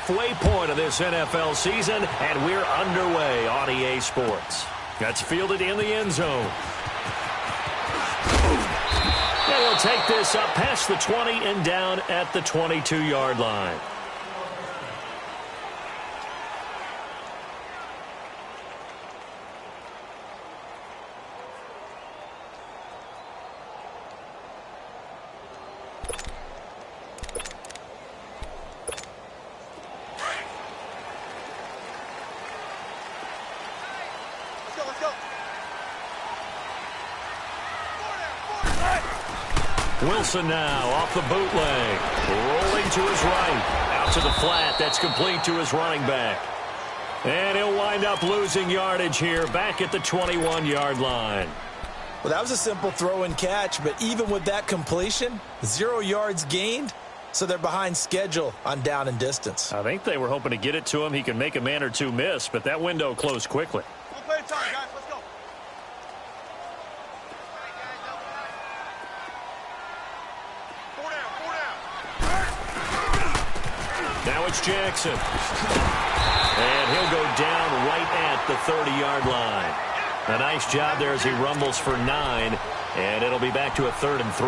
halfway point of this NFL season, and we're underway on EA Sports. That's fielded in the end zone. And he'll take this up past the 20 and down at the 22-yard line. Wilson now off the bootleg. Rolling to his right. Out to the flat. That's complete to his running back. And he'll wind up losing yardage here back at the 21-yard line. Well, that was a simple throw and catch, but even with that completion, 0 yards gained, so they're behind schedule on down and distance. I think they were hoping to get it to him. He can make a man or two miss, but that window closed quickly. We'll play time, guys. Let's go. Now it's Jackson. And he'll go down right at the 30-yard line. A nice job there as he rumbles for 9, and it'll be back to a 3rd and 3.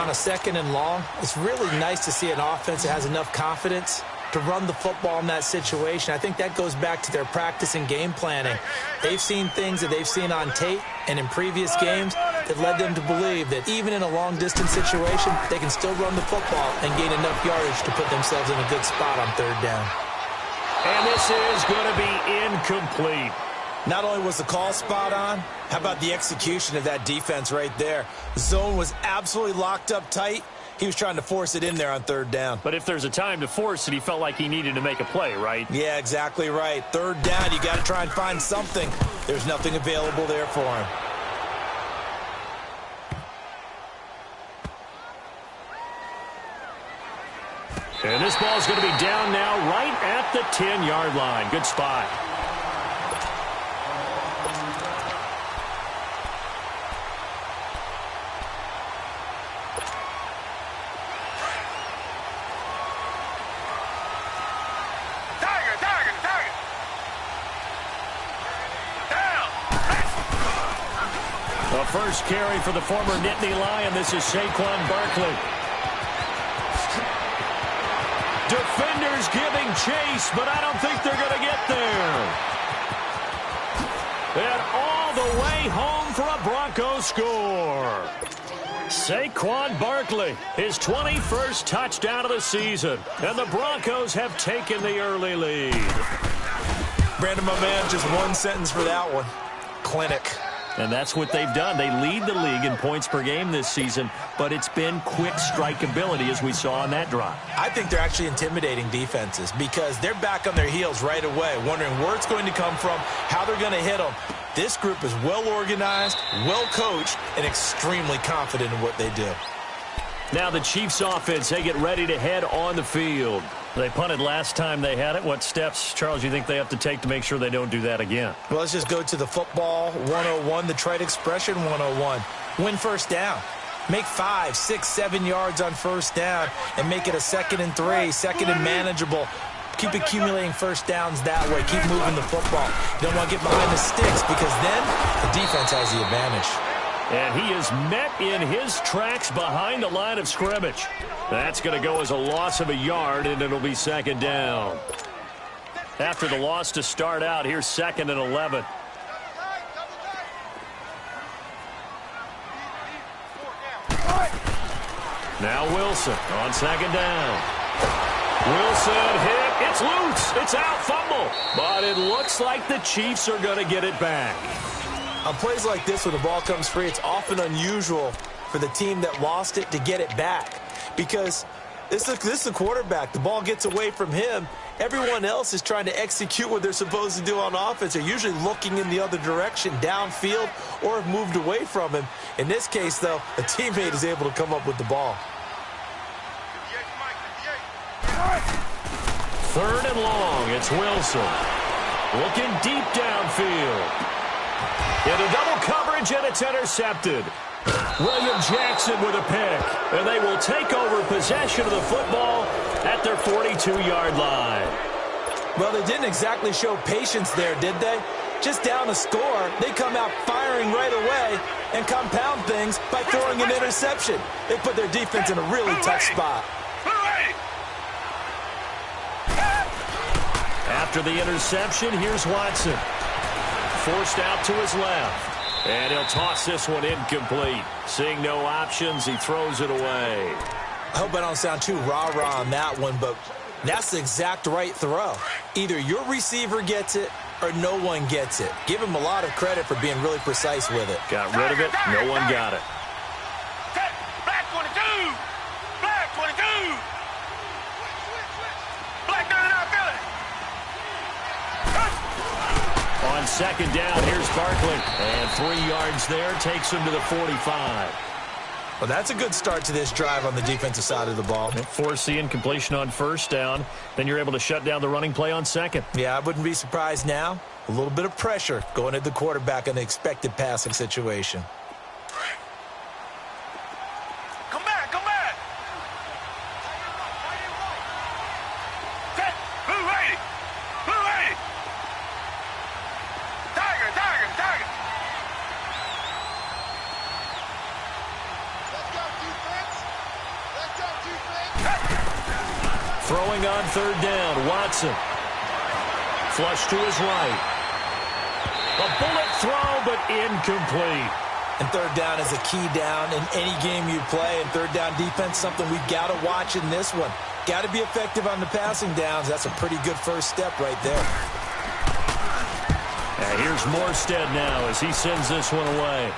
On a 2nd and long, it's really nice to see an offense that has enough confidence to run the football in that situation. I think that goes back to their practice and game planning. They've seen things that they've seen on tape and in previous games that led them to believe that even in a long-distance situation, they can still run the football and gain enough yardage to put themselves in a good spot on 3rd down. And this is going to be incomplete. Not only was the call spot on, how about the execution of that defense right there? The zone was absolutely locked up tight. He was trying to force it in there on 3rd down. But if there's a time to force it, he felt like he needed to make a play, right? Yeah, exactly right. 3rd down, you got to try and find something. There's nothing available there for him. And this ball's going to be down now right at the 10-yard line. Good spot. The first carry for the former Nittany Lion. This is Saquon Barkley. Defenders giving chase, but I don't think they're going to get there. And all the way home for a Broncos score. Saquon Barkley, his 21st touchdown of the season. And the Broncos have taken the early lead. Brandon, my man, just one sentence for that one. Clinic. And that's what they've done. They lead the league in points per game this season, but it's been quick strike ability as we saw on that drive. I think they're actually intimidating defenses because they're back on their heels right away, wondering where it's going to come from, how they're going to hit them. This group is well organized, well coached, and extremely confident in what they do. Now the Chiefs offense, they get ready to head on the field. They punted last time they had it. What steps, Charles, do you think they have to take to make sure they don't do that again? Well, let's just go to the football 101, the trite expression 101. Win 1st down. Make 5, 6, 7 yards on 1st down and make it a 2nd and 3, 2nd and manageable. Keep accumulating 1st downs that way. Keep moving the football. You don't want to get behind the sticks because then the defense has the advantage. And he is met in his tracks behind the line of scrimmage. That's going to go as a loss of a yard, and it'll be 2nd down. After the loss to start out, here's 2nd and 11. Now Wilson on 2nd down. Wilson hit. It's loose. It's out. Fumble. But it looks like the Chiefs are going to get it back. On plays like this, when the ball comes free, it's often unusual for the team that lost it to get it back because this is the quarterback. The ball gets away from him. Everyone else is trying to execute what they're supposed to do on offense. They're usually looking in the other direction, downfield, or have moved away from him. In this case, though, a teammate is able to come up with the ball. 3rd and long. It's Wilson. Looking deep downfield. Into double coverage, and it's intercepted. William Jackson with a pick. And they will take over possession of the football at their 42-yard line. Well, they didn't exactly show patience there, did they? Just down a score, they come out firing right away and compound things by throwing an interception. They put their defense in a really tough spot. After the interception, here's Watson. Forced out to his left. And he'll toss this one incomplete. Seeing no options, he throws it away. I hope I don't sound too rah-rah on that one, but that's the exact right throw. Either your receiver gets it or no one gets it. Give him a lot of credit for being really precise with it. Got rid of it. No one got it. Black 22! Black 22! Black 99 Philly! On second down, here's Barkley. And 3 yards there takes him to the 45. Well, that's a good start to this drive on the defensive side of the ball. Force the incompletion on first down. Then you're able to shut down the running play on second. Yeah, I wouldn't be surprised now. A little bit of pressure going at the quarterback in the expected passing situation. Come back, come back! Blue ready! Blue ready! Tiger, tiger, tiger! Throwing on third down, Watson. Flush to his right. A bullet throw, but incomplete. And third down is a key down in any game you play. And third down defense, something we've got to watch in this one. Got to be effective on the passing downs. That's a pretty good first step right there. And here's Morstead now as he sends this one away.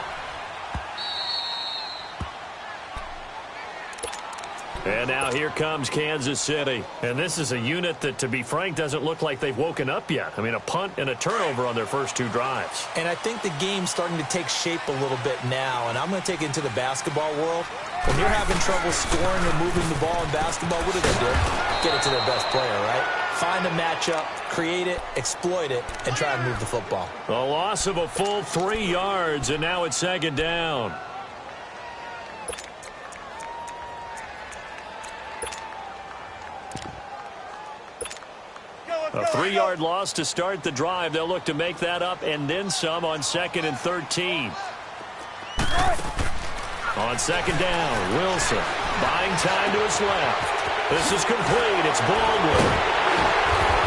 And now here comes Kansas City. And this is a unit that, to be frank, doesn't look like they've woken up yet. I mean, a punt and a turnover on their first 2 drives. And I think the game's starting to take shape a little bit now. And I'm going to take it into the basketball world. When you're having trouble scoring or moving the ball in basketball, what do? Get it to their best player, right? Find a matchup, create it, exploit it, and try and move the football. A loss of a full 3 yards, and now it's second down. A 3-yard loss to start the drive. They'll look to make that up and then some on second and 13. On second down, Wilson buying time to his left. This is complete. It's Baldwin.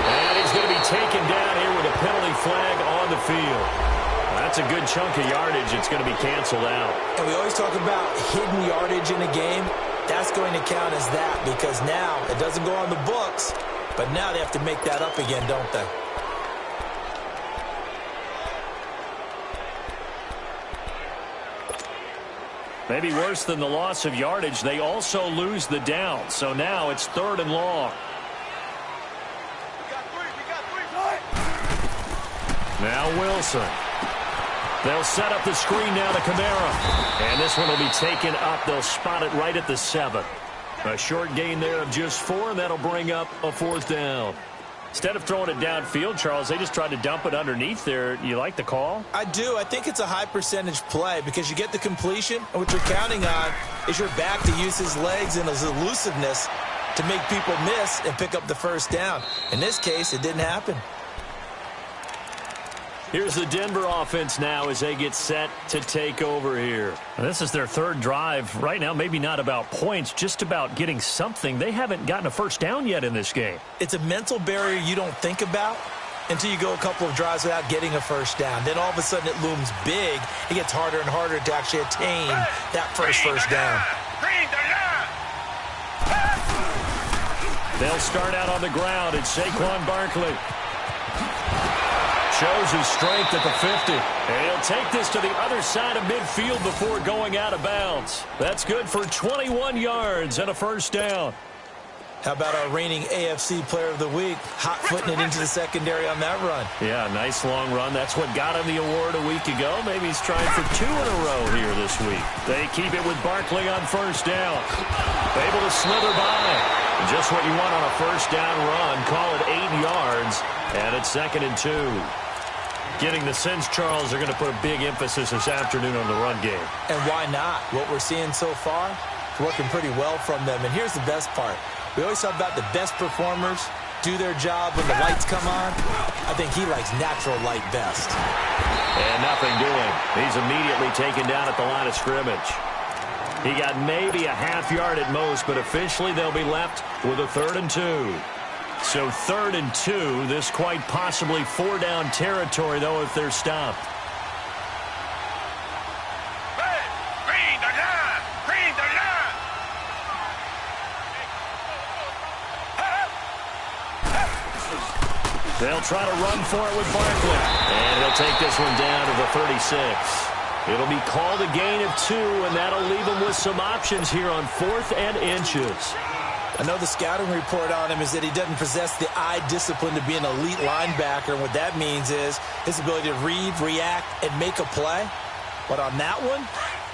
And he's going to be taken down here with a penalty flag on the field. That's a good chunk of yardage. It's going to be canceled out. And we always talk about hidden yardage in a game. That's going to count as that because now it doesn't go on the books. But now they have to make that up again, don't they? Maybe worse than the loss of yardage, they also lose the down. So now it's 3rd and long. Now Wilson. They'll set up the screen now to Kamara. And this one will be taken up. They'll spot it right at the 7. A short gain there of just 4, and that'll bring up a 4th down. Instead of throwing it downfield, Charles, they just tried to dump it underneath there. You like the call? I do. I think it's a high percentage play because you get the completion, and what you're counting on is your back to use his legs and his elusiveness to make people miss and pick up the first down. In this case, it didn't happen. Here's the Denver offense now as they get set to take over here. And this is their 3rd drive. Right now, maybe not about points, just about getting something. They haven't gotten a first down yet in this game. It's a mental barrier you don't think about until you go a couple of drives without getting a first down. Then all of a sudden it looms big. It gets harder and harder to actually attain that first down. They'll start out on the ground. It's Saquon Barkley. Shows his strength at the 50. And he'll take this to the other side of midfield before going out of bounds. That's good for 21 yards and a first down. How about our reigning AFC Player of the Week, hot-footing it into the secondary on that run? Yeah, nice long run. That's what got him the award a week ago. Maybe he's trying for 2 in a row here this week. They keep it with Barkley on first down. Able to slither by. Just what you want on a first down run. Call it 8 yards, and it's 2nd and 2. Getting the sense, Charles, they're going to put a big emphasis this afternoon on the run game. And why not? What we're seeing so far, working pretty well from them. And here's the best part. We always talk about the best performers do their job when the lights come on. I think he likes natural light best. And nothing doing. He's immediately taken down at the line of scrimmage. He got maybe a half yard at most, but officially they'll be left with a 3rd and 2. So 3rd and 2, this quite possibly 4-down territory, though, if they're stopped. Green 39! Green 39! They'll try to run for it with Barkley. And he'll take this one down to the 36. It'll be called a gain of 2, and that'll leave him with some options here on 4th and inches. I know the scouting report on him is that he doesn't possess the eye discipline to be an elite linebacker, and what that means is his ability to read, react, and make a play. But on that one,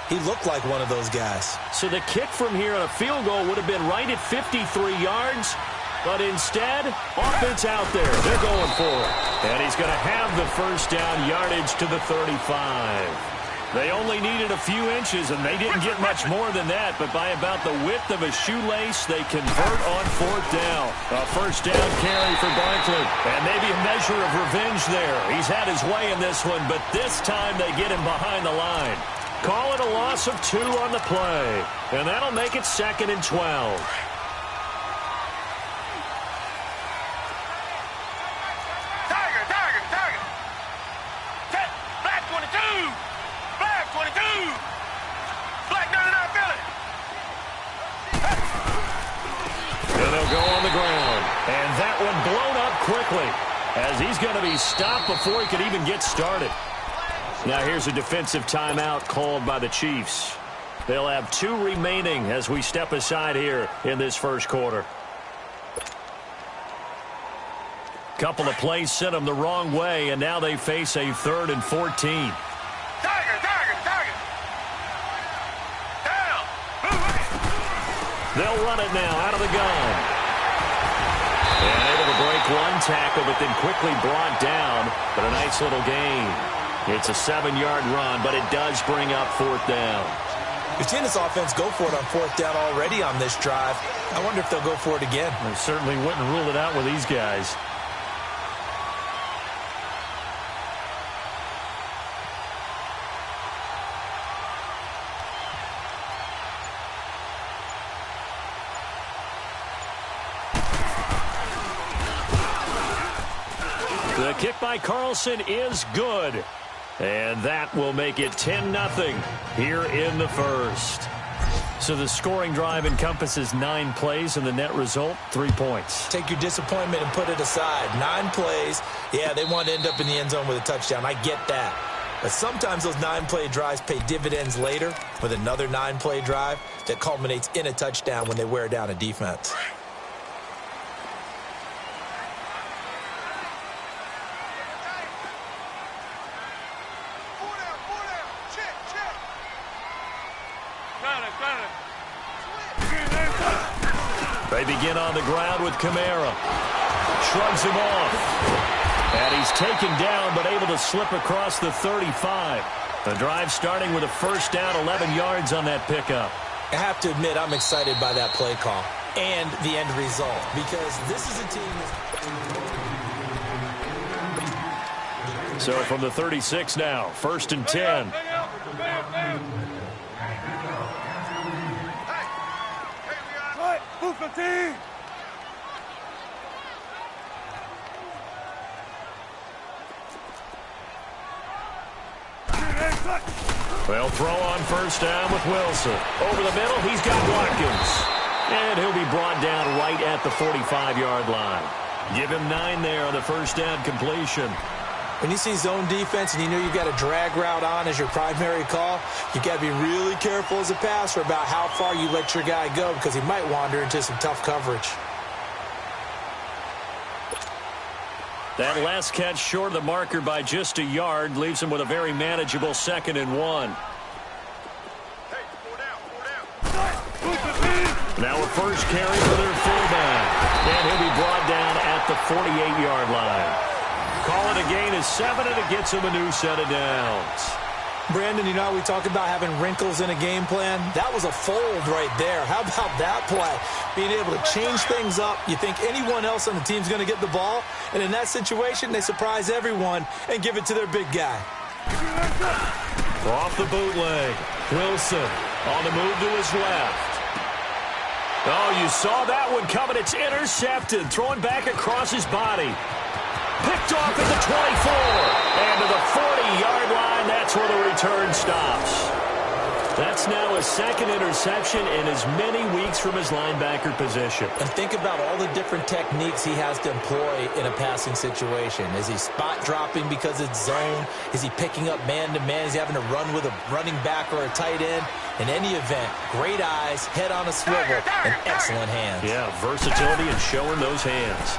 he looked like one of those guys. So the kick from here on a field goal would have been right at 53 yards, but instead, offense out there. They're going for it. And he's going to have the first down yardage to the 35. They only needed a few inches, and they didn't get much more than that. But by about the width of a shoelace, they convert on 4th down. A first down carry for Barkley. And maybe a measure of revenge there. He's had his way in this one, but this time they get him behind the line. Call it a loss of 2 on the play. And that'll make it 2nd and 12. As he's going to be stopped before he could even get started. Now here's a defensive timeout called by the Chiefs. They'll have 2 remaining as we step aside here in this first quarter. Couple of plays sent them the wrong way, and now they face a 3rd and 14. Tiger! Down! They'll run it now out of the gun. And able to break one tackle, but then quickly brought down. But a nice little gain. It's a 7-yard run, but it does bring up 4th down. We've seen this offense go for it on 4th down already on this drive. I wonder if they'll go for it again. They certainly wouldn't rule it out with these guys. The kick by Carlson is good. And that will make it 10-0 here in the first. So the scoring drive encompasses 9 plays, and the net result, 3 points. Take your disappointment and put it aside. 9 plays. Yeah, they want to end up in the end zone with a touchdown. I get that. But sometimes those 9-play drives pay dividends later with another 9-play drive that culminates in a touchdown when they wear down a defense. They begin on the ground with Kamara. Shrugs him off. And he's taken down, but able to slip across the 35. The drive starting with a first down, 11 yards on that pickup. I have to admit, I'm excited by that play call and the end result, because this is a team So from the 36 now, 1st and 10. They'll throw on first down with Wilson. Over the middle, he's got Watkins. And he'll be brought down right at the 45-yard line. Give him 9 there on the first down completion. When you see zone defense and you know you've got a drag route on as your primary call, you've got to be really careful as a passer about how far you let your guy go, because he might wander into some tough coverage. That last catch short of the marker by just a yard leaves him with a very manageable 2nd and 1. Now a first carry for their fullback. And he'll be brought down at the 48-yard line. Call it a gain of 7, and it gets him a new set of downs. Brandon, you know how we talk about having wrinkles in a game plan? That was a fold right there. How about that play? Being able to change things up. You think anyone else on the team's going to get the ball, and in that situation, they surprise everyone and give it to their big guy. Off the bootleg. Wilson on the move to his left. Oh, you saw that one coming. It's intercepted. Throwing back across his body. Picked off at the 24. And to the 40-yard line, that's where the return stops. That's now his second interception in as many weeks from his linebacker position. And think about all the different techniques he has to employ in a passing situation. Is he spot dropping because it's zone? Is he picking up man-to-man? Is he having to run with a running back or a tight end? In any event, great eyes, head on a swivel, and excellent hands. Yeah, versatility and showing those hands.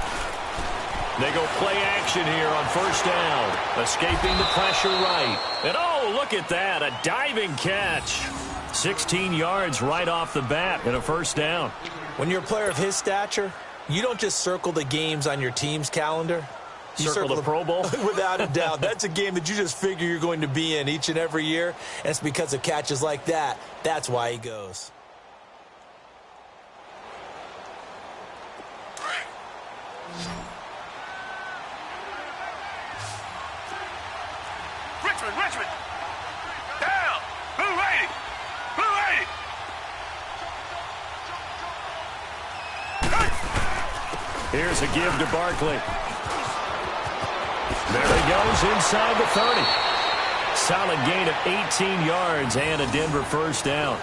They go play action here on first down. Escaping the pressure right. And oh, look at that, a diving catch. 16 yards right off the bat and a first down. When you're a player of his stature, you don't just circle the games on your team's calendar. You circle the Pro Bowl? Without a doubt. That's a game that you just figure you're going to be in each and every year. And it's because of catches like that. That's why he goes. Richmond. Down. Blue 80. Blue 80. Here's a give to Barkley. There he goes inside the 30. Solid gain of 18 yards and a Denver first down.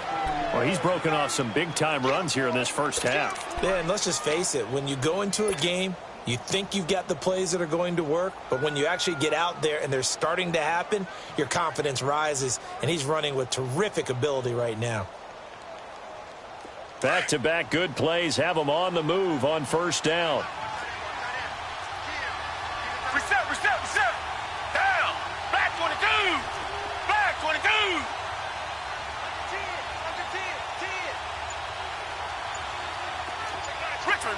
Well, he's broken off some big-time runs here in this first half. Yeah, and let's just face it. When you go into a game, you think you've got the plays that are going to work, but when you actually get out there and they're starting to happen, your confidence rises, and he's running with terrific ability right now. Back-to-back good plays have him on the move on first down. Reset. Down. Back 22. Back 22.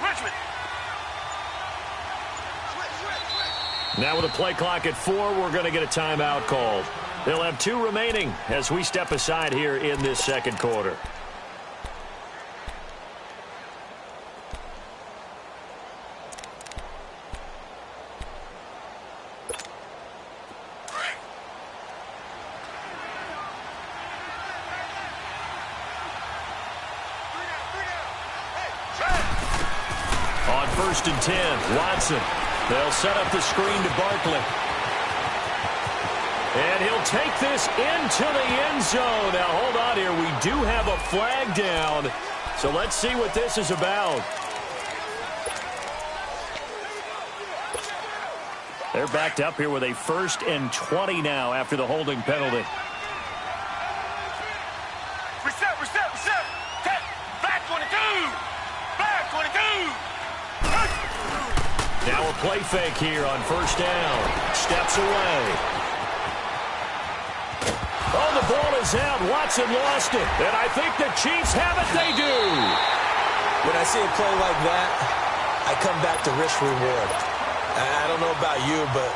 Richmond. Now with a play clock at 4, we're going to get a timeout called. They'll have 2 remaining as we step aside here in this second quarter. On 1st and 10, Watson. They'll set up the screen to Barkley. And he'll take this into the end zone. Now, hold on here. We do have a flag down. So let's see what this is about. They're backed up here with a 1st and 20 now after the holding penalty. Reset. Back 22. Back 22. Now a play fake here on first down. Steps away. Oh, the ball is out. Watson lost it. And I think the Chiefs have it. They do. When I see a play like that, I come back to risk reward. I don't know about you, but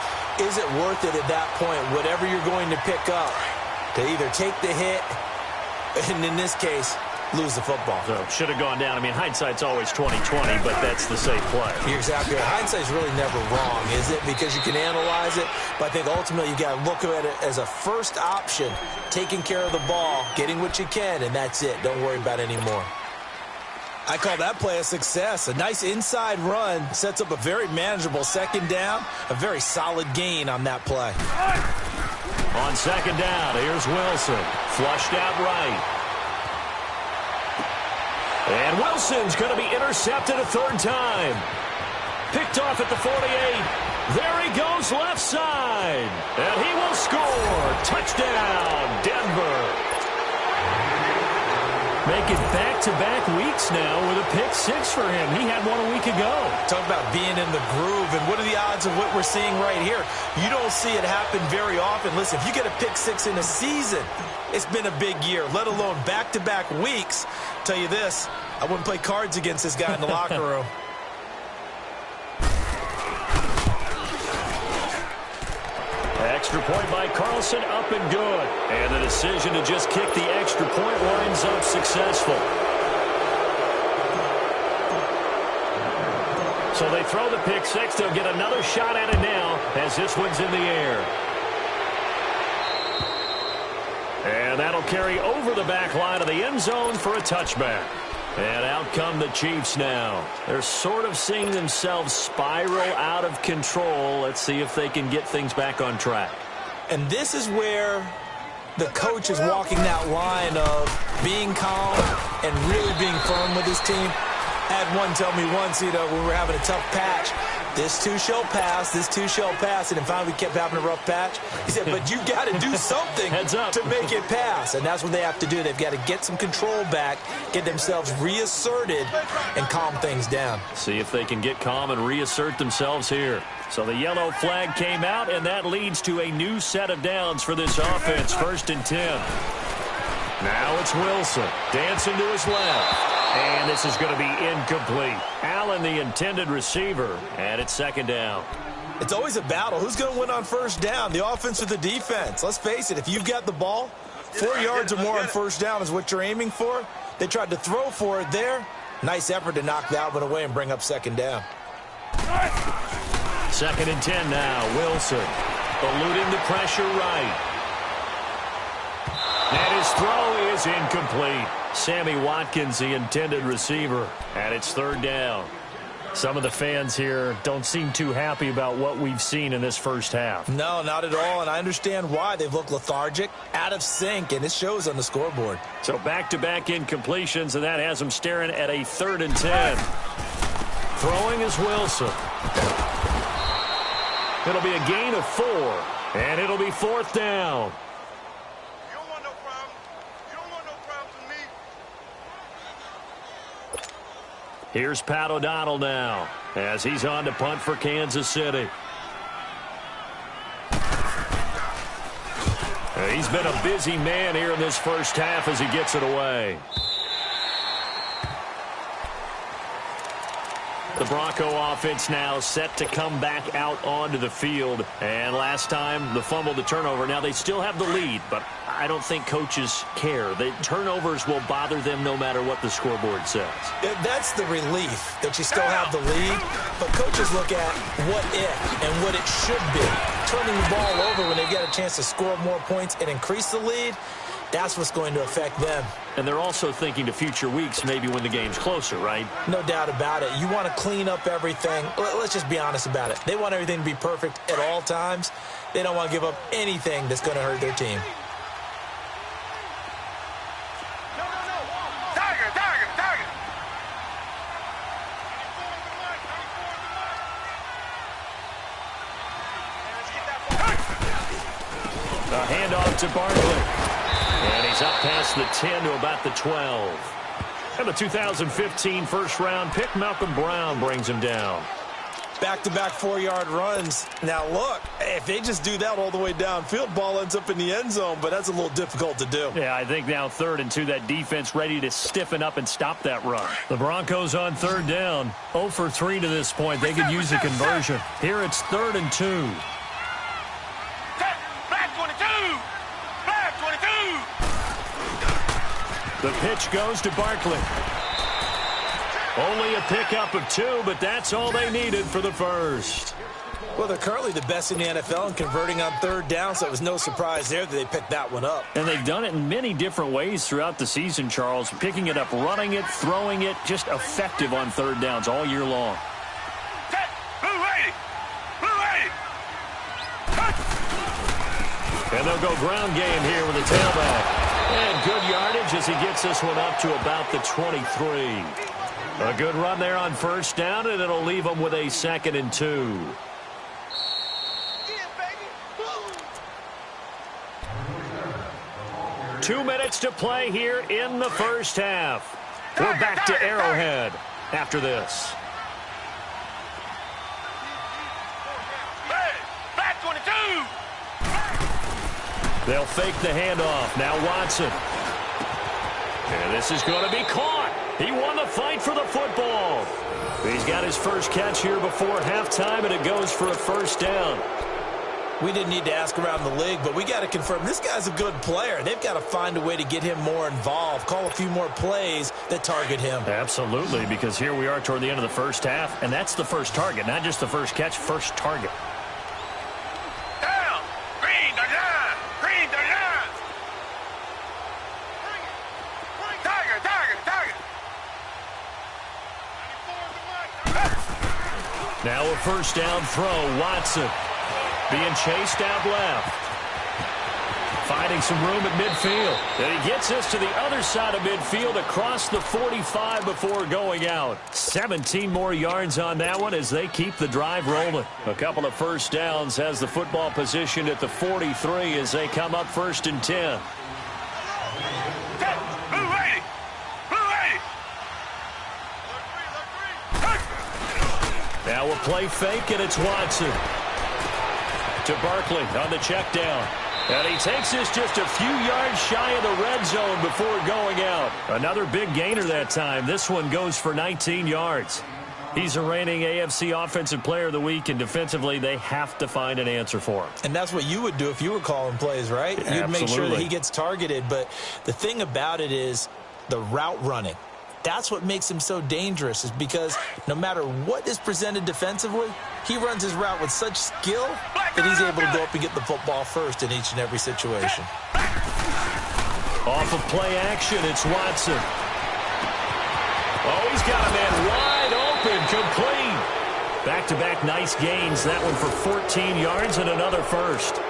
is it worth it at that point, whatever you're going to pick up, to either take the hit, and in this case, lose the football? So should have gone down. I mean, hindsight's always 20/20, but that's the safe play. You're exactly right. Hindsight's really never wrong, is it? Because you can analyze it, but I think ultimately you got to look at it as a first option, taking care of the ball, getting what you can, and that's it. Don't worry about it anymore. I call that play a success. A nice inside run sets up a very manageable second down, a very solid gain on that play. On second down, here's Wilson. Flushed out right. And Wilson's going to be intercepted a 3rd time. Picked off at the 48. There he goes left side. And he will score. Touchdown, Denver. Making back-to-back weeks now with a pick 6 for him. He had one a week ago. Talk about being in the groove, and what are the odds of what we're seeing right here? You don't see it happen very often. Listen, if you get a pick 6 in a season, it's been a big year, let alone back-to-back weeks. Tell you this, I wouldn't play cards against this guy in the locker room. extra point by Carlson, up and good. And the decision to just kick the extra point winds up successful. So they throw the pick six. They'll get another shot at it now as this one's in the air. And that'll carry over the back line of the end zone for a touchback. And out come the Chiefs now. They're sort of seeing themselves spiral out of control. Let's see if they can get things back on track. And this is where the coach is walking that line of being calm and really being firm with his team. I had one tell me once, when we were having a tough patch, this too shall pass, this too shall pass, and then finally we kept having a rough patch. He said, but you got to do something to make it pass, and that's what they have to do. They've got to get some control back, get themselves reasserted, and calm things down. See if they can get calm and reassert themselves here. So the yellow flag came out, and that leads to a new set of downs for this offense, 1st and 10. Now it's Wilson, dancing to his left. And this is going to be incomplete. Allen, the intended receiver, and it's 2nd down. It's always a battle. Who's going to win on 1st down, the offense or the defense? Let's face it, if you've got the ball, 4 yards or more on 1st down is what you're aiming for. They tried to throw for it there. Nice effort to knock that one away and bring up 2nd down. 2nd and 10 now. Wilson eluding the pressure right. And his throw is incomplete. Sammy Watkins, the intended receiver, and it's 3rd down. Some of the fans here don't seem too happy about what we've seen in this first half. No, not at all, and I understand why. They've looked lethargic, out of sync, and it shows on the scoreboard. So back-to-back incompletions, and that has them staring at a 3rd and 10. Throwing is Wilson. It'll be a gain of 4, and it'll be 4th down. Here's Pat O'Donnell now as he's on to punt for Kansas City. He's been a busy man here in this first half as he gets it away. The Bronco offense now set to come back out onto the field. And last time, the fumble, the turnover. Now, they still have the lead, but I don't think coaches care. The turnovers will bother them no matter what the scoreboard says. That's the relief that you still have the lead. But coaches look at what if and what it should be. Turning the ball over when they get a chance to score more points and increase the lead, that's what's going to affect them. And they're also thinking to future weeks, maybe when the game's closer, right? No doubt about it. You want to clean up everything. Let's just be honest about it. They want everything to be perfect at all times. They don't want to give up anything that's going to hurt their team. A handoff to Barkley. And he's up past the 10 to about the 12. And the 2015 first-round pick, Malcolm Brown, brings him down. Back-to-back 4-yard runs. Now, look, if they just do that all the way downfield, ball ends up in the end zone, but that's a little difficult to do. Yeah, I think now 3rd and 2, that defense ready to stiffen up and stop that run. The Broncos on 3rd down. 0 for 3 to this point. They could use a conversion. Here it's 3rd and 2. The pitch goes to Barkley. Only a pickup of 2, but that's all they needed for the first. Well, they're currently the best in the NFL in converting on 3rd down, so it was no surprise there that they picked that one up. And they've done it in many different ways throughout the season, Charles. Picking it up, running it, throwing it, just effective on 3rd downs all year long. And they'll go ground game here with a tailback. And good yardage as he gets this one up to about the 23. A good run there on 1st down, and it'll leave them with a 2nd and 2. Two minutes to play here in the first half. We're back to Arrowhead after this. Back 22! They'll fake the handoff. Now Watson. And this is going to be caught. He won the fight for the football. He's got his first catch here before halftime, and it goes for a 1st down. We didn't need to ask around the league, but we got to confirm this guy's a good player. They've got to find a way to get him more involved, call a few more plays that target him. Absolutely, because here we are toward the end of the first half, and that's the first target, not just the first catch, first target. Down. Green 39. Green 39. Tiger, tiger, tiger. Now a first down throw, Watson. Being chased out left. Finding some room at midfield. And he gets us to the other side of midfield across the 45 before going out. 17 more yards on that one as they keep the drive rolling. A couple of first downs has the football positioned at the 43 as they come up 1st and 10. Blue 80. Blue 80. Now a play fake, and it's Watson. To Barkley on the check down. And he takes us just a few yards shy of the red zone before going out. Another big gainer that time. This one goes for 19 yards. He's a reigning AFC Offensive Player of the Week, and defensively they have to find an answer for him. And that's what you would do if you were calling plays, right? Absolutely. You'd make sure that he gets targeted. But the thing about it is the route running. That's what makes him so dangerous, is because no matter what is presented defensively, he runs his route with such skill that he's able to go up and get the football first in each and every situation. Off of play action, it's Watson. Oh, he's got a man wide open, complete. Back-to-back nice gains. That one for 14 yards and another first.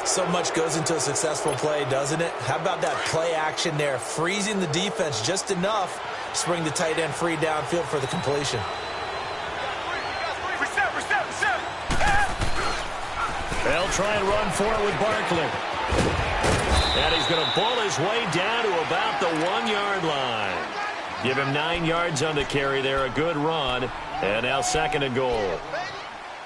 So much goes into a successful play, doesn't it? How about that play action there, freezing the defense just enough to bring the tight end free downfield for the completion. Reset, reset, reset. They'll try and run for it with Barkley. And he's going to bull his way down to about the 1-yard line. Give him 9 yards on the carry there, a good run. And now 2nd and goal.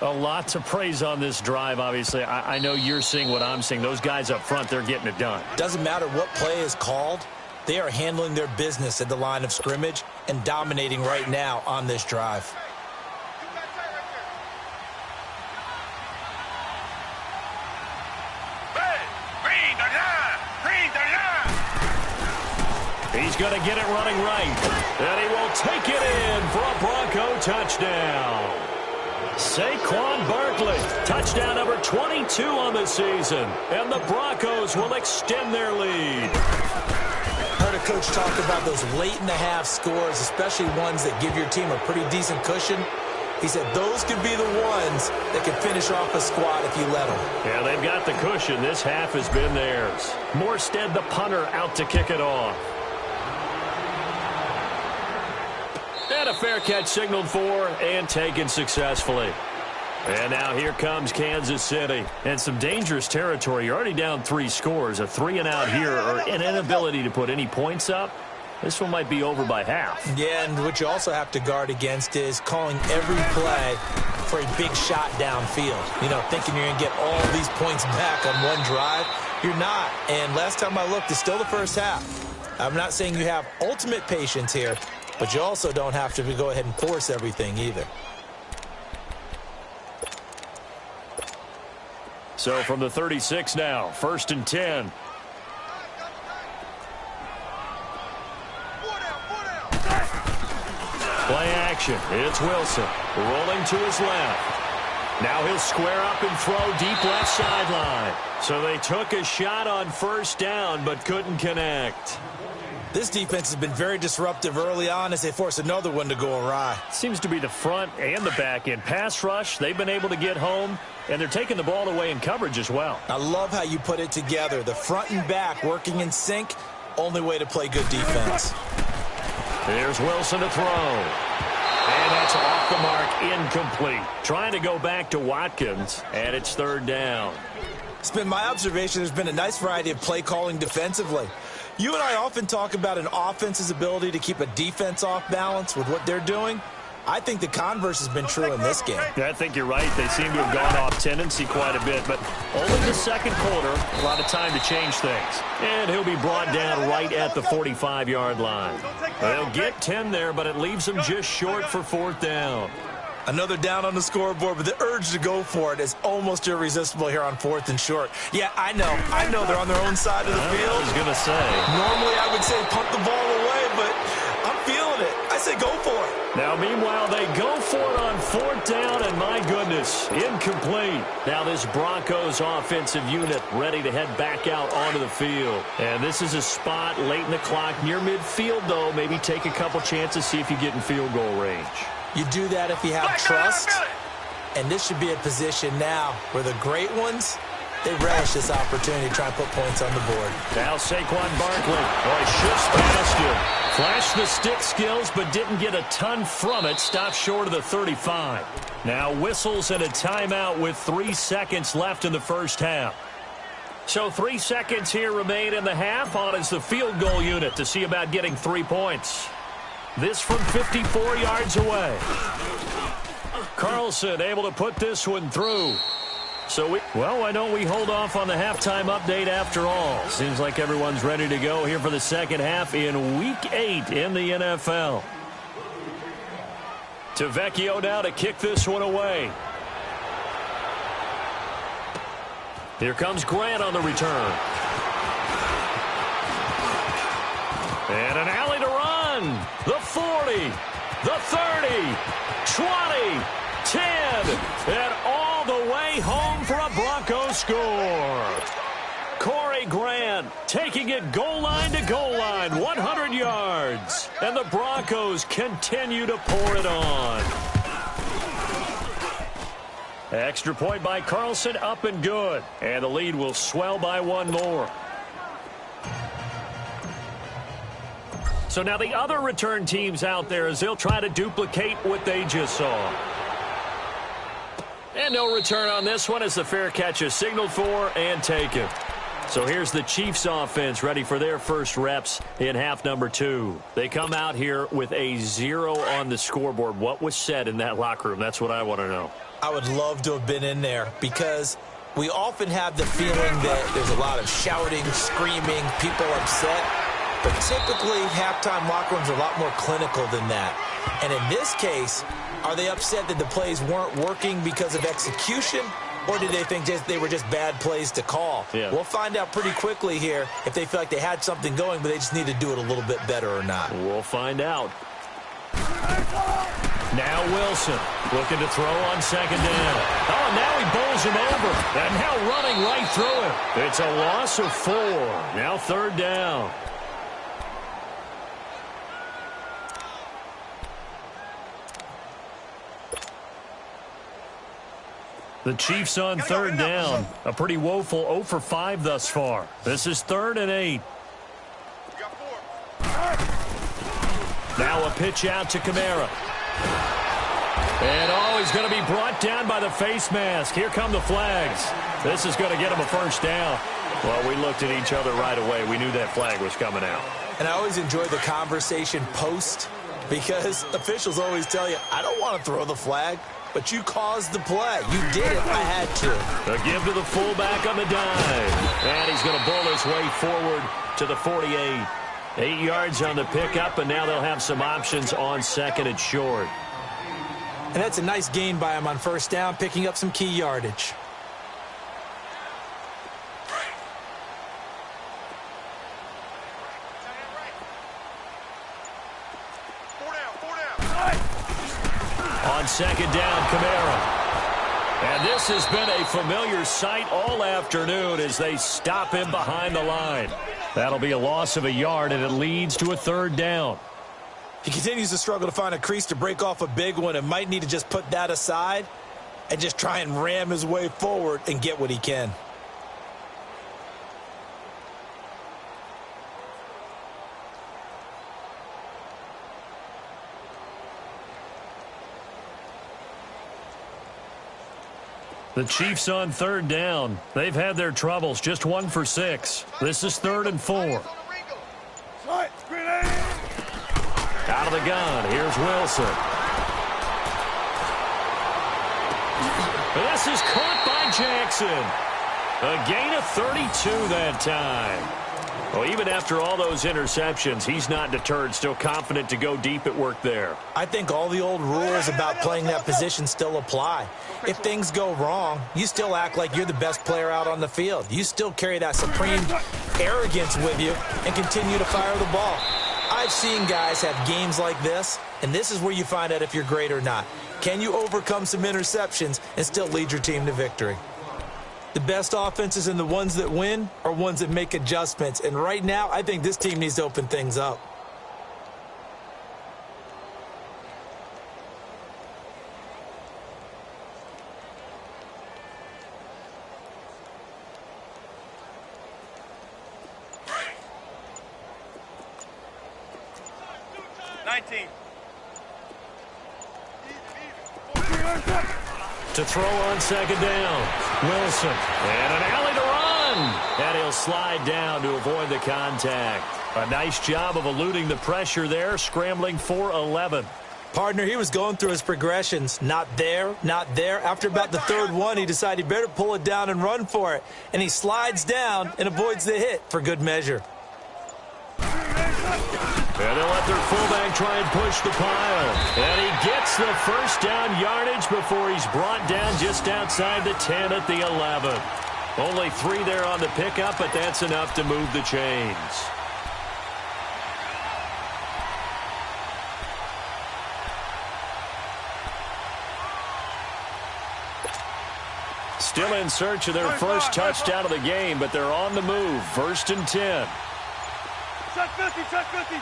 A lot to praise on this drive, obviously. I know you're seeing what I'm seeing. Those guys up front, they're getting it done. Doesn't matter what play is called. They are handling their business at the line of scrimmage and dominating right now on this drive. Green 39. Green 39. He's going to get it running right. And he will take it in for a Bronco touchdown. Saquon Barkley, touchdown number 22 on the season. And the Broncos will extend their lead. Heard a coach talk about those late-in-the-half scores, especially ones that give your team a pretty decent cushion. He said those could be the ones that can finish off a squad if you let them. Yeah, they've got the cushion. This half has been theirs. Morstead, the punter, out to kick it off. And a fair catch signaled for and taken successfully. And now here comes Kansas City. And some dangerous territory. You're already down 3 scores. A 3-and-out here, or an inability to put any points up. This one might be over by half. Yeah, and what you also have to guard against is calling every play for a big shot downfield. You know, thinking you're going to get all these points back on one drive. You're not. And last time I looked, it's still the first half. I'm not saying you have ultimate patience here, but you also don't have to go ahead and force everything either. So from the 36 now, 1st and 10. Play action. It's Wilson rolling to his left. Now he'll square up and throw deep left sideline. So they took a shot on 1st down but couldn't connect. This defense has been very disruptive early on as they force another one to go awry. Seems to be the front and the back end. Pass rush, they've been able to get home, and they're taking the ball away in coverage as well. I love how you put it together. The front and back working in sync, only way to play good defense. Here's Wilson to throw. And that's off the mark, incomplete. Trying to go back to Watkins, and it's 3rd down. It's been my observation there's been a nice variety of play calling defensively. You and I often talk about an offense's ability to keep a defense off balance with what they're doing. I think the converse has been true in this game. Yeah, I think you're right. They seem to have gone off tendency quite a bit, but only the 2nd quarter, a lot of time to change things. And he'll be brought down right at the 45-yard line. They'll get 10 there, but it leaves them just short for 4th down. Another down on the scoreboard, but the urge to go for it is almost irresistible here on 4th and short. Yeah, I know they're on their own side of the field. I was going to say. Normally I would say punt the ball away, but I'm feeling it. I say go for it. Now, meanwhile, they go for it on 4th down, and my goodness, incomplete. Now this Broncos offensive unit ready to head back out onto the field. And this is a spot late in the clock near midfield, though. Maybe take a couple chances, see if you get in field goal range. You do that if you have trust, and this should be a position now where the great ones, they relish this opportunity to try and put points on the board. Now Saquon Barkley. Boy, shifts past him. Flashed the stick skills, but didn't get a ton from it. Stopped short of the 35. Now whistles and a timeout with 3 seconds left in the first half. So 3 seconds here remain in the half. On is the field goal unit to see about getting 3 points. This from 54 yards away. Carlson able to put this one through. So, why don't we hold off on the halftime update after all? Seems like everyone's ready to go here for the second half in Week 8 in the NFL. Tavecchio now to kick this one away. Here comes Grant on the return. And an alley to run. The 40, the 30, 20, 10, and all the way home for a Broncos score. Corey Grant taking it goal line to goal line, 100 yards. And the Broncos continue to pour it on. Extra point by Carlson, up and good. And the lead will swell by one more. So now the other return teams out there as they'll try to duplicate what they just saw. And no return on this one as the fair catch is signaled for and taken. So here's the Chiefs offense ready for their first reps in half number 2. They come out here with a 0 on the scoreboard. What was said in that locker room? That's what I want to know. I would love to have been in there because we often have the feeling that there's a lot of shouting, screaming, people upset. But typically, halftime locker rooms are a lot more clinical than that. And in this case, are they upset that the plays weren't working because of execution? Or did they think they were just bad plays to call? Yeah. We'll find out pretty quickly here if they feel like they had something going, but they just need to do it a little bit better or not. We'll find out. Now Wilson looking to throw on second down. Oh, and now he bowls him over. And now running right through him. It's a loss of 4. Now third down. The Chiefs on third down. A pretty woeful 0 for 5 thus far. This is 3rd and 8. Now a pitch out to Kamara. And he's going to be brought down by the face mask. Here come the flags. This is going to get him a first down. Well, we looked at each other right away. We knew that flag was coming out. And I always enjoy the conversation post because officials always tell you, I don't want to throw the flag. But you caused the play. You did it. I had to. A give to the fullback on the dive. And he's going to bull his way forward to the 48. 8 yards on the pickup, and now they'll have some options on second and short. And that's a nice gain by him on first down, picking up some key yardage. On second down, Kamara. And this has been a familiar sight all afternoon as they stop him behind the line. That'll be a loss of a yard, and it leads to a third down. He continues to struggle to find a crease to break off a big one and might need to just put that aside and just try and ram his way forward and get what he can. The Chiefs on third down. They've had their troubles, just 1 for 6. This is 3rd and 4. Out of the gun, here's Wilson. This is caught by Jackson. A gain of 32 that time. Well, even after all those interceptions, he's not deterred, still confident to go deep at work there. I think all the old rules about playing that position still apply. If things go wrong, you still act like you're the best player out on the field. You still carry that supreme arrogance with you and continue to fire the ball. I've seen guys have games like this, and this is where you find out if you're great or not. Can you overcome some interceptions and still lead your team to victory? The best offenses and the ones that win are ones that make adjustments. And right now, I think this team needs to open things up. To throw on second down, Wilson. And an alley to run. And he'll slide down to avoid the contact. A nice job of eluding the pressure there, scrambling for 11. Partner, he was going through his progressions. Not there, not there. After about the third one, he decided he better pull it down and run for it. And he slides down and avoids the hit for good measure. And they'll let their fullback try and push the pile. And he gets the first down yardage before he's brought down just outside the 10 at the 11. Only 3 there on the pickup, but that's enough to move the chains. Still in search of their first touchdown of the game, but they're on the move. 1st and 10. Check 50, check 50.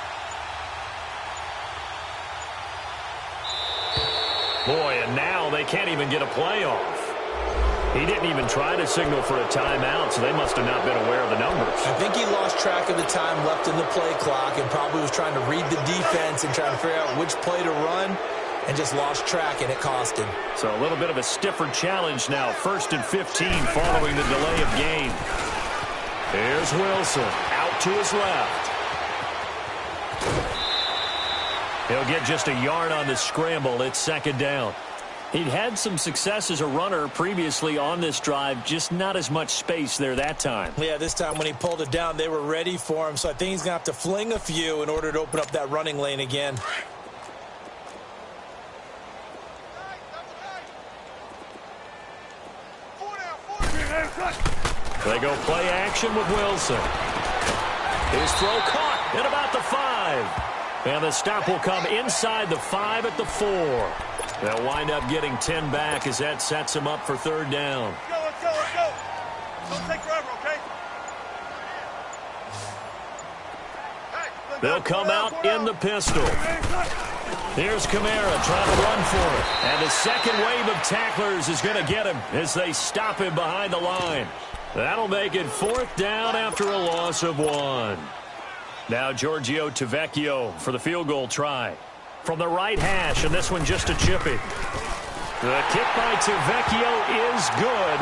Boy, and now they can't even get a play off. He didn't even try to signal for a timeout, so they must have not been aware of the numbers. I think he lost track of the time left in the play clock and probably was trying to read the defense and trying to figure out which play to run and just lost track, and it cost him. So a little bit of a stiffer challenge now. 1st and 15 following the delay of game. Here's Wilson out to his left. He'll get just a yard on the scramble. It's 2nd down. He'd had some success as a runner previously on this drive, just not as much space there that time. Yeah, this time when he pulled it down, they were ready for him, so I think he's going to have to fling a few in order to open up that running lane again. They go play action with Wilson. His throw caught at about the 5. And the stop will come inside the 5 at the 4. They'll wind up getting 10 back as that sets them up for 3rd down. Let's go, let's go, let's go. Don't take forever, okay? They'll come out in the pistol. Here's Kamara trying to run for it. And the second wave of tacklers is going to get him as they stop him behind the line. That'll make it 4th down after a loss of 1. Now Giorgio Tavecchio for the field goal try. From the right hash, and this one just a chippy. The kick by Tavecchio is good.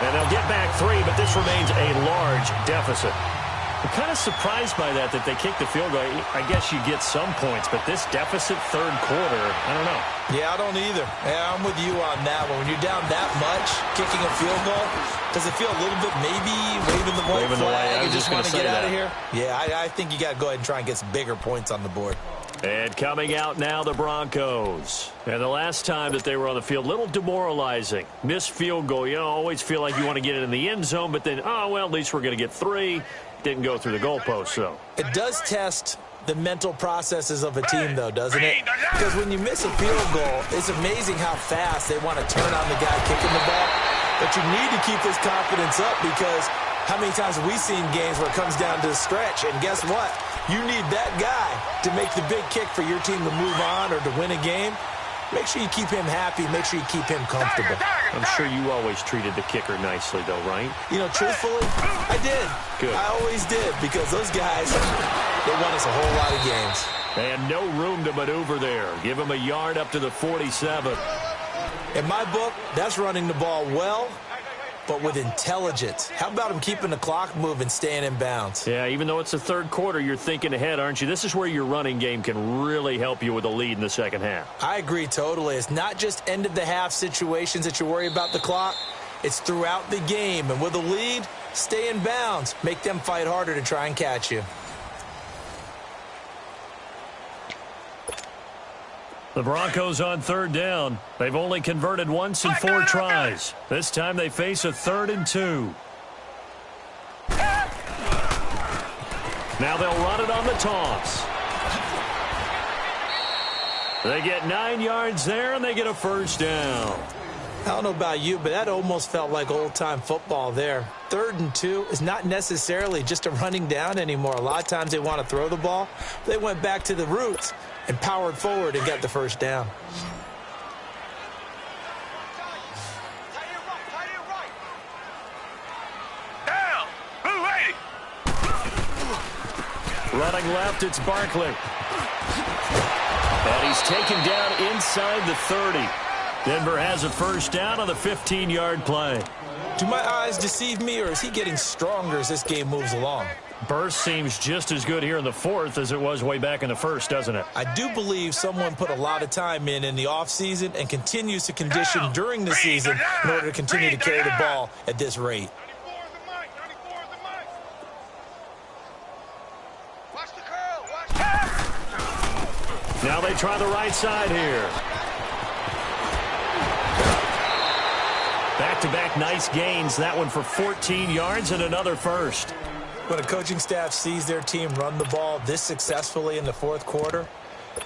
And they'll get back 3, but this remains a large deficit. I'm kind of surprised by that they kicked the field goal. I guess you get some points, but this deficit 3rd quarter, I don't know. Yeah, I don't either. Yeah, I'm with you on that one. When you're down that much, kicking a field goal, does it feel a little bit maybe waving the white flag and just want to get out of here? Yeah, I think you got to go ahead and try and get some bigger points on the board. And coming out now, the Broncos. And the last time that they were on the field, a little demoralizing. Missed field goal. You know, always feel like you want to get it in the end zone, but then, oh, well, at least we're going to get 3. Didn't go through the goalpost, though. It does test the mental processes of a team, though, doesn't it? Because when you miss a field goal, it's amazing how fast they want to turn on the guy kicking the ball. But you need to keep this confidence up because how many times have we seen games where it comes down to the stretch? And guess what? You need that guy to make the big kick for your team to move on or to win a game. Make sure you keep him happy. Make sure you keep him comfortable. I'm sure you always treated the kicker nicely, though, right? You know, truthfully, I did. Good. I always did because those guys, they won us a whole lot of games. And no room to maneuver there. Give him a yard up to the 47. In my book, that's running the ball well, but with intelligence. How about him keeping the clock moving, staying in bounds? Yeah, even though it's the 3rd quarter, you're thinking ahead, aren't you? This is where your running game can really help you with a lead in the 2nd half. I agree totally. It's not just end-of-the-half situations that you worry about the clock. It's throughout the game, and with a lead, stay in bounds. Make them fight harder to try and catch you. The Broncos on third down. They've only converted once in 4 tries. This time they face a 3rd and 2. Now they'll run it on the toss. They get 9 yards there, and they get a first down. I don't know about you, but that almost felt like old-time football there. 3rd and 2 is not necessarily just a running down anymore. A lot of times they want to throw the ball. They went back to the roots and powered forward and got the first down. Running left, it's Barkley. And he's taken down inside the 30. Denver has a first down on the 15-yard play. Do my eyes deceive me, or is he getting stronger as this game moves along? Burst seems just as good here in the 4th as it was way back in the 1st, doesn't it? I do believe someone put a lot of time in the offseason and continues to condition during the season in order to continue to carry the ball at this rate. Now they try the right side here. Back-to-back nice gains. That one for 14 yards and another first. When a coaching staff sees their team run the ball this successfully in the 4th quarter,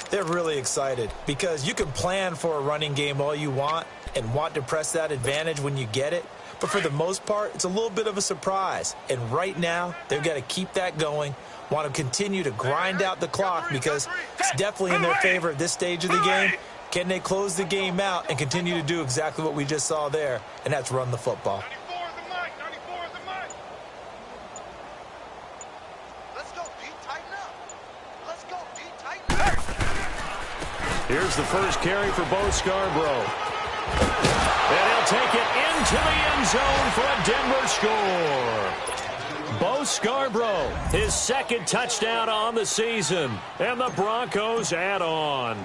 they're really excited because you can plan for a running game all you want and want to press that advantage when you get it. But for the most part, it's a little bit of a surprise. And right now, they've got to keep that going, want to continue to grind out the clock because it's definitely in their favor at this stage of the game. Can they close the game out and continue to do exactly what we just saw there, and that's run the football? Here's the first carry for Bo Scarborough. And he'll take it into the end zone for a Denver score. Bo Scarborough, his 2nd touchdown on the season. And the Broncos add on.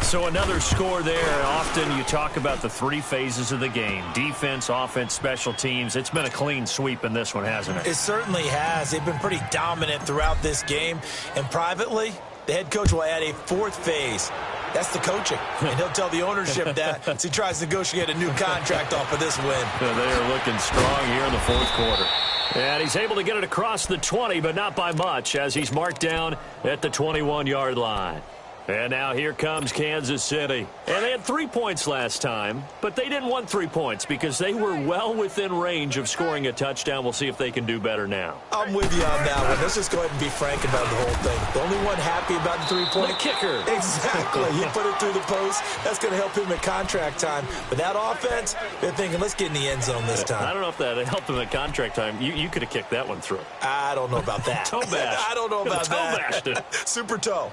So another score there. Often you talk about the 3 phases of the game. Defense, offense, special teams. It's been a clean sweep in this one, hasn't it? It certainly has. They've been pretty dominant throughout this game. And privately, the head coach will add a 4th phase. That's the coaching. And he'll tell the ownership that as he tries to negotiate a new contract off of this win. Yeah, they are looking strong here in the 4th quarter. And he's able to get it across the 20, but not by much, as he's marked down at the 21-yard line. And now here comes Kansas City. And they had 3 points last time, but they didn't want 3 points because they were well within range of scoring a touchdown. We'll see if they can do better now. I'm with you on that one. Let's just go ahead and be frank about the whole thing. The only one happy about the 3-point kicker. Exactly. He put it through the post. That's going to help him at contract time. But that offense, they're thinking, let's get in the end zone this time. I don't know if that helped him at contract time. You could have kicked that one through. I don't know about that. Toe bash. I don't know about that. Toe bashed it. Super toe.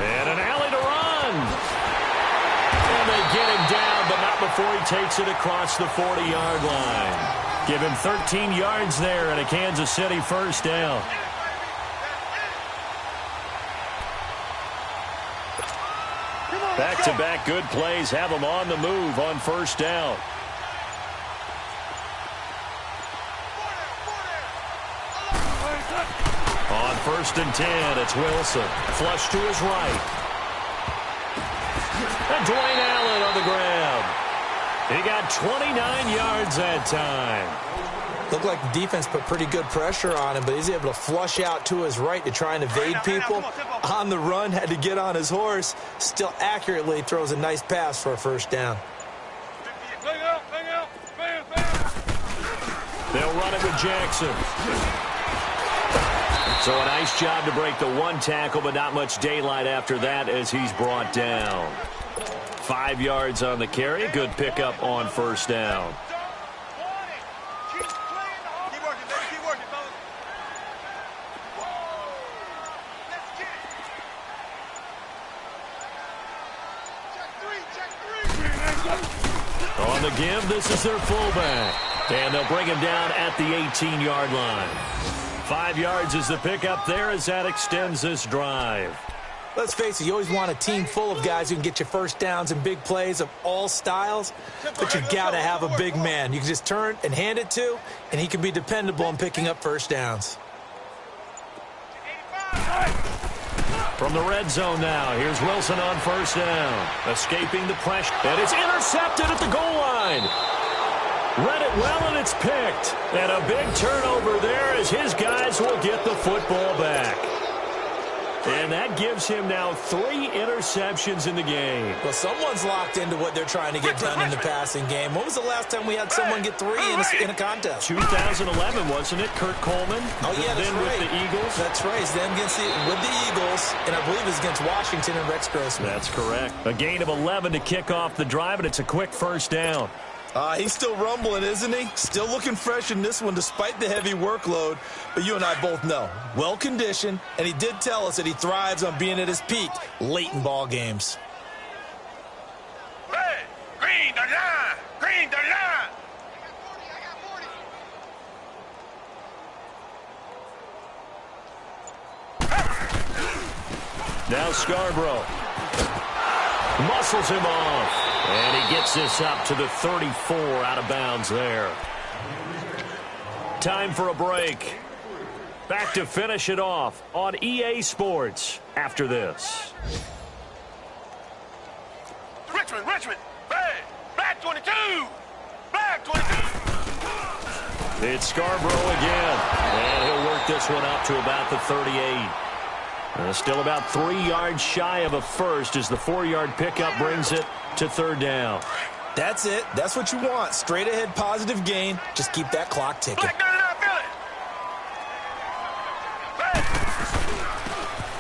And an alley to run. And they get him down, but not before he takes it across the 40-yard line. Give him 13 yards there and a Kansas City first down. Back-to-back good plays have him on the move on first down. On 1st and 10, it's Wilson. Flush to his right. And Dwayne Allen on the grab. He got 29 yards that time. Looked like the defense put pretty good pressure on him, but he's able to flush out to his right to try and evade people. On the run, had to get on his horse. Still accurately throws a nice pass for a first down. They'll run it with Jackson. So a nice job to break the 1 tackle, but not much daylight after that as he's brought down. 5 yards on the carry. Good pickup on first down. On the give, this is their fullback. And they'll bring him down at the 18-yard line. 5 yards is the pickup there as that extends this drive. Let's face it, you always want a team full of guys who can get you first downs and big plays of all styles, but you got to have a big man you can just turn and hand it to, and he can be dependable in picking up first downs. From the red zone now, here's Wilson on first down. Escaping the pressure, and it's intercepted at the goal line. Read it well, and it's picked. And a big turnover there as his guys will get the football back. And that gives him now 3 interceptions in the game. Well, someone's locked into what they're trying to get done in the passing game. When was the last time we had someone get 3 in a contest? 2011, wasn't it? Kurt Coleman. Oh, yeah, that's right. With the Eagles. That's right. It's them with the Eagles, and I believe it's against Washington and Rex Grossman. That's correct. A gain of 11 to kick off the drive, and it's a quick first down. He's still rumbling, isn't he? Still looking fresh in this one despite the heavy workload. But you and I both know, well-conditioned, and he did tell us that he thrives on being at his peak late in ball games. Hey, green the line! Green the line! Now Scarborough muscles him off. And he gets this up to the 34 out of bounds there. Time for a break. Back to finish it off on EA Sports after this. Richmond! Hey! Black 22! Black 22! It's Scarborough again. And he'll work this one up to about the 38. Still about 3 yards shy of a first as the 4-yard pickup brings it to third down. That's it. That's what you want. Straight ahead positive gain. Just keep that clock ticking.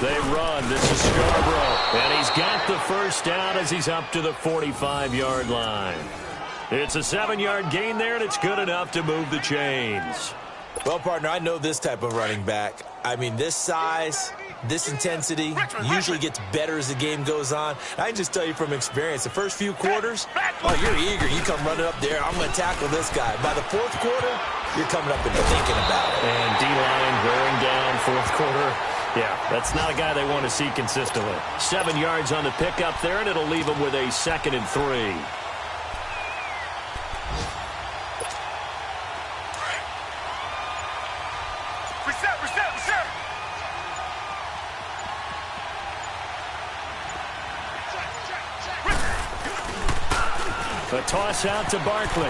They run. This is Scarborough. And he's got the first down as he's up to the 45-yard line. It's a 7-yard gain there, and it's good enough to move the chains. Well, partner, I know this type of running back. I mean, this size, this intensity usually gets better as the game goes on. I can just tell you from experience, the first few quarters, oh, you're eager. You come running up there, I'm going to tackle this guy. By the fourth quarter, you're coming up and thinking about it. And D-line wearing down fourth quarter. Yeah, that's not a guy they want to see consistently. 7 yards on the pickup there, and it'll leave him with a 2nd and 3. A toss out to Barkley.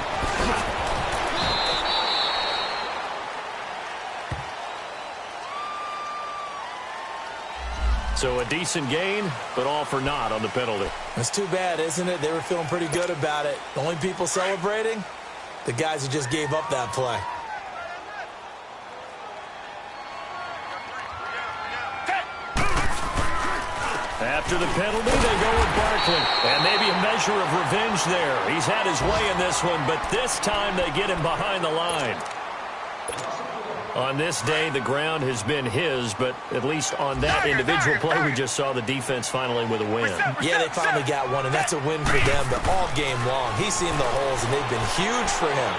So a decent gain, but all for naught on the penalty. That's too bad, isn't it? They were feeling pretty good about it. The only people celebrating, the guys who just gave up that play. After the penalty, they go with Barkley. And maybe a measure of revenge there. He's had his way in this one, but this time they get him behind the line. On this day, the ground has been his, but at least on that individual play, we just saw the defense finally with a win. Yeah, they finally got one, and that's a win for them, but all game long, he's seen the holes, and they've been huge for him.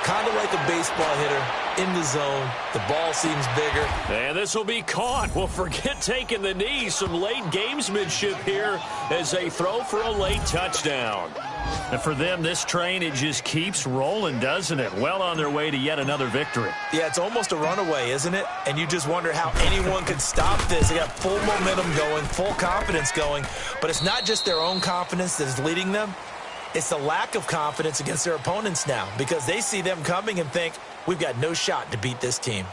Kind of like a baseball hitter in the zone. The ball seems bigger. And this will be caught. Well, forget taking the knee. Some late gamesmanship here as they throw for a late touchdown. And for them, this train, it just keeps rolling, doesn't it? Well on their way to yet another victory. Yeah, it's almost a runaway, isn't it? And you just wonder how anyone could stop this. They got full momentum going, full confidence going. But it's not just their own confidence that is leading them. It's the lack of confidence against their opponents now because they see them coming and think, we've got no shot to beat this team.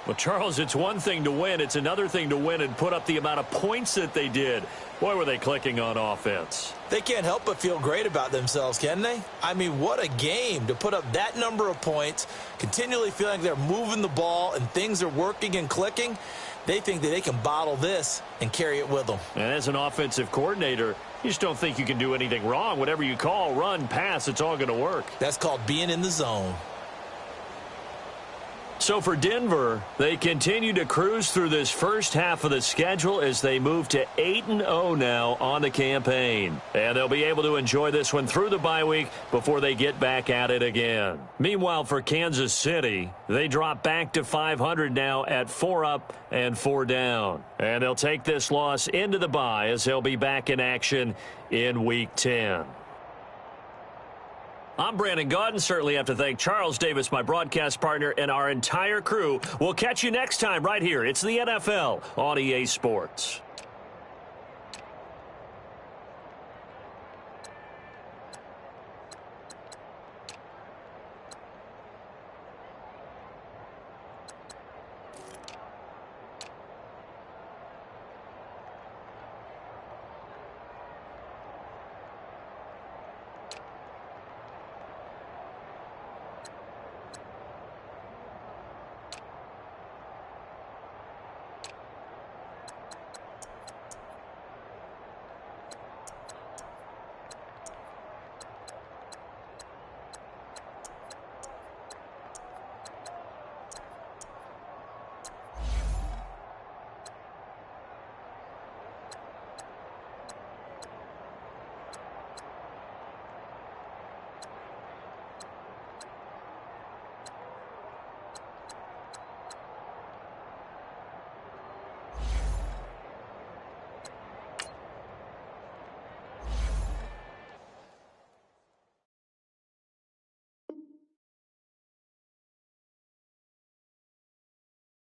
Well, Charles, it's one thing to win. It's another thing to win and put up the amount of points that they did. Boy, were they clicking on offense. They can't help but feel great about themselves, can they? I mean, what a game to put up that number of points, continually feeling like they're moving the ball and things are working and clicking. They think that they can bottle this and carry it with them. And as an offensive coordinator, you just don't think you can do anything wrong. Whatever you call, run, pass, it's all going to work. That's called being in the zone. So for Denver, they continue to cruise through this first half of the schedule as they move to 8-0 now on the campaign. And they'll be able to enjoy this one through the bye week before they get back at it again. Meanwhile, for Kansas City, they drop back to 500 now at 4 up and 4 down. And they'll take this loss into the bye as they'll be back in action in Week 10. I'm Brandon Gaudin. Certainly have to thank Charles Davis, my broadcast partner, and our entire crew. We'll catch you next time right here. It's the NFL on EA Sports.